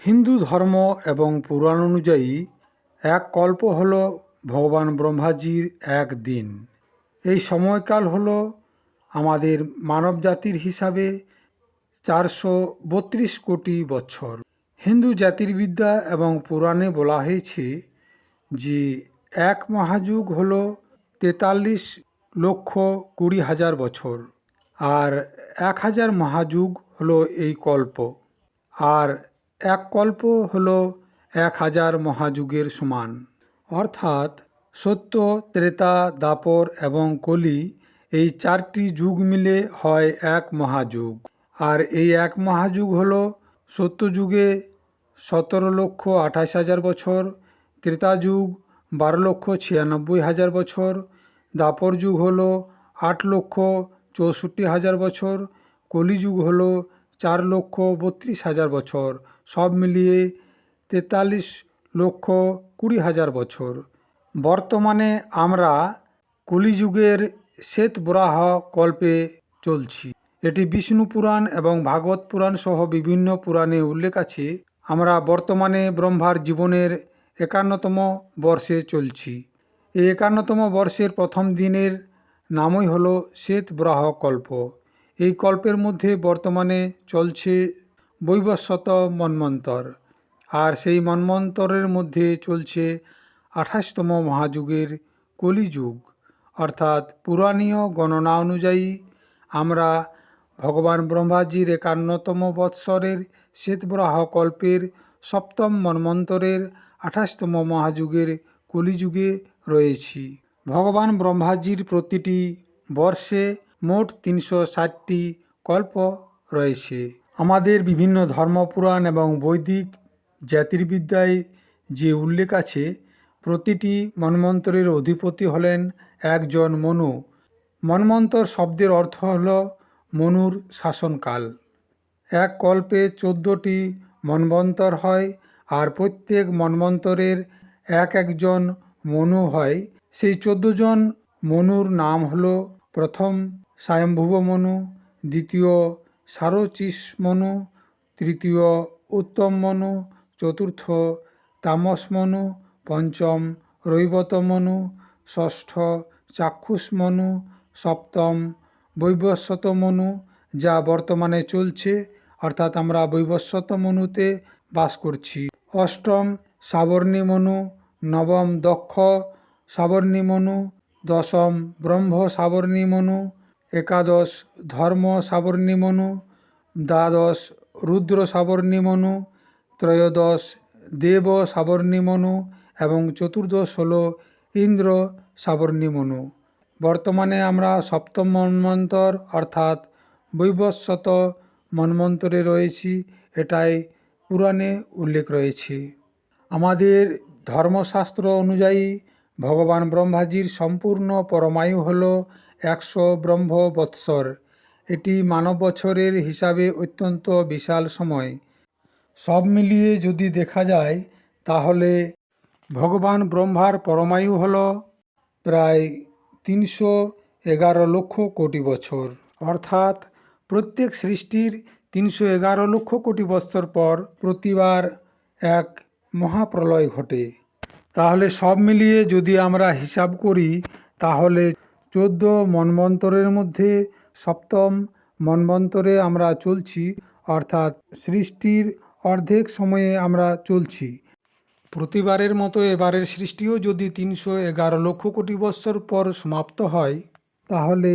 হিন্দু ধর্ম এবং পুরাণ অনুযায়ী এক কল্প হল ভগবান ব্রহ্মাজির এক দিন। এই সময়কাল হল আমাদের মানব জাতির হিসাবে 432 কোটি বছর। হিন্দু জ্যোতির্বিদ্যা এবং পুরাণে বলা হয়েছে যে এক মহাযুগ হল 43,20,000 বছর, আর 1000 মহাযুগ হলো এই কল্প, আর এক কল্প হলো 1000 মহাযুগের সমান। অর্থাৎ সত্য, ত্রেতা, দ্বাপর এবং কলি, এই 4টি যুগ মিলে হয় এক মহাযুগ। আর এই এক মহাযুগ হলো সত্যযুগে 17,28,000 বছর, ত্রেতা যুগ 12,96,000 বছর, দ্বাপর যুগ হলো 8,64,000 বছর, কলিযুগ হলো 4,32,000 বছর, সব মিলিয়ে 43,20,000 বছর। বর্তমানে আমরা কলিযুগের শ্বেতবরাহ কল্পে চলছি। এটি বিষ্ণু পুরাণ এবং ভাগবত পুরাণ সহ বিভিন্ন পুরাণে উল্লেখ আছে। আমরা বর্তমানে ব্রহ্মার জীবনের 51তম বর্ষে চলছি। এই 51তম বর্ষের প্রথম দিনের নামই হলো শ্বেতবরাহ কল্প। এই কল্পের মধ্যে বর্তমানে চলছে বৈবস্বত মন্বন্তর, আর সেই মন্বন্তরের মধ্যে চলছে 28তম মহাযুগের কলিযুগ। অর্থাৎ পুরাণীয় গণনা অনুযায়ী আমরা ভগবান ব্রহ্মাজির 51তম বৎসরের শ্বেতবরাহ কল্পের 7ম মন্বন্তরের 28তম মহাযুগের কলিযুগে রয়েছি। ভগবান ব্রহ্মাজির প্রতিটি বর্ষে মোট 360টি কল্প রয়েছে। আমাদের বিভিন্ন ধর্মপুরাণ এবং বৈদিক জ্যোতির্বিদ্যায় যে উল্লেখ আছে, প্রতিটি মন্বন্তরের অধিপতি হলেন একজন মনু। মন্বন্তর শব্দের অর্থ হল মনুর শাসনকাল। এক কল্পে 14টি মন্বন্তর হয়, আর প্রত্যেক মন্বন্তরের একজন মনু হয়। সেই 14 জন মনুর নাম হল: প্রথম স্বয়ম্ভুব মনু, দ্বিতীয় সারচিস মনু, তৃতীয় উত্তম মনু, চতুর্থ তামস মনু, পঞ্চম রৈবত মনু, ষষ্ঠ চাক্ষুষ মনু, সপ্তম বৈবস্বত মনু, যা বর্তমানে চলছে, অর্থাৎ আমরা বৈবস্বত মনুতে বাস করছি। অষ্টম সাবর্ণী মনু, নবম দক্ষ সাবর্ণী মনু, দশম ব্রহ্ম সাবর্ণী মনু, একাদশ ধর্ম সাবর্ণী মনু, দ্বাদশ রুদ্র সাবর্ণী মনু, ত্রয়োদশ দেব সাবর্ণী মনু এবং চতুর্দশ হল ইন্দ্র সাবর্ণী মনু। বর্তমানে আমরা 7ম মন্বন্তর অর্থাৎ বৈবস্বত মন্বন্তরে রয়েছি। এটাই পুরাণে উল্লেখ রয়েছে। আমাদের ধর্মশাস্ত্র অনুযায়ী ভগবান ব্রহ্মাজির সম্পূর্ণ পরমায়ু হল 100 ব্রহ্ম বৎসর। এটি মানব বছরের হিসাবে অত্যন্ত বিশাল সময়। সব মিলিয়ে যদি দেখা যায়, তাহলে ভগবান ব্রহ্মার পরমায়ু হল প্রায় 311 লক্ষ কোটি বছর। অর্থাৎ প্রত্যেক সৃষ্টির 311 লক্ষ কোটি বছর পর প্রতিবার এক মহাপ্রলয় ঘটে। তাহলে সব মিলিয়ে যদি আমরা হিসাব করি, তাহলে 14 মন্বন্তরের মধ্যে 7ম মন্বন্তরে আমরা চলছি, অর্থাৎ সৃষ্টির অর্ধেক সময়ে আমরা চলছি। প্রতিবারের মতো এবারের সৃষ্টিও যদি 311 লক্ষ কোটি বৎসর পর সমাপ্ত হয়, তাহলে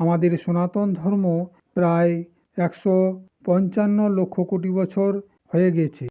আমাদের সনাতন ধর্ম প্রায় 155 লক্ষ কোটি বছর হয়ে গেছে।